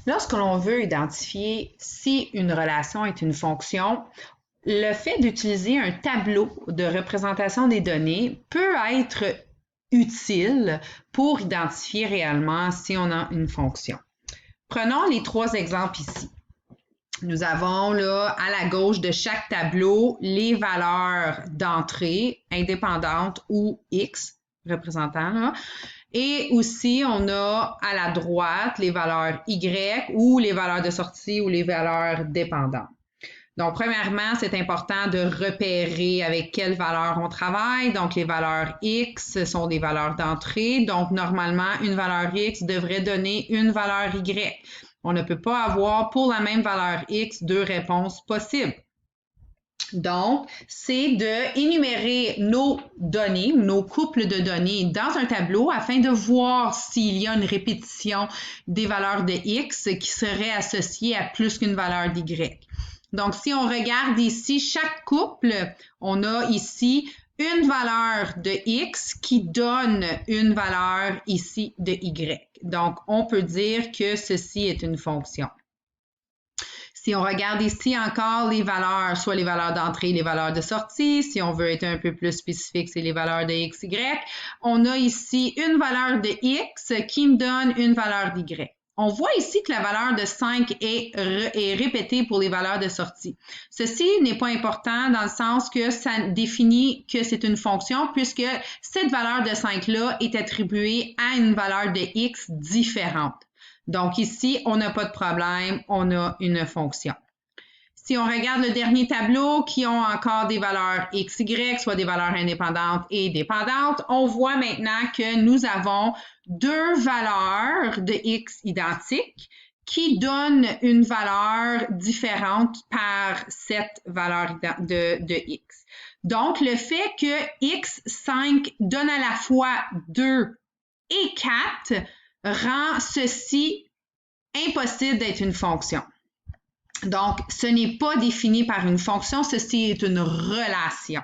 Lorsque l'on veut identifier si une relation est une fonction, le fait d'utiliser un tableau de représentation des données peut être utile pour identifier réellement si on a une fonction. Prenons les trois exemples ici. Nous avons là à la gauche de chaque tableau les valeurs d'entrée indépendantes ou X représentant là. Et aussi, on a à la droite les valeurs Y ou les valeurs de sortie ou les valeurs dépendantes. Donc, premièrement, c'est important de repérer avec quelles valeurs on travaille. Donc, les valeurs X sont des valeurs d'entrée. Donc, normalement, une valeur X devrait donner une valeur Y. On ne peut pas avoir pour la même valeur X deux réponses possibles. Donc, c'est d'énumérer nos données, nos couples de données dans un tableau afin de voir s'il y a une répétition des valeurs de X qui serait associée à plus qu'une valeur d'Y. Donc, si on regarde ici, chaque couple, on a ici une valeur de X qui donne une valeur ici de Y. Donc, on peut dire que ceci est une fonction. Si on regarde ici encore les valeurs, soit les valeurs d'entrée, les valeurs de sortie, si on veut être un peu plus spécifique, c'est les valeurs de X, Y. On a ici une valeur de X qui me donne une valeur d'Y. On voit ici que la valeur de 5 est répétée pour les valeurs de sortie. Ceci n'est pas important dans le sens que ça définit que c'est une fonction puisque cette valeur de 5-là est attribuée à une valeur de X différente. Donc ici, on n'a pas de problème, on a une fonction. Si on regarde le dernier tableau qui ont encore des valeurs X, Y, soit des valeurs indépendantes et dépendantes, on voit maintenant que nous avons deux valeurs de X identiques qui donnent une valeur différente par cette valeur de X. Donc, le fait que X5 donne à la fois 2 et 4 rend ceci impossible d'être une fonction. Donc, ce n'est pas défini par une fonction, ceci est une relation.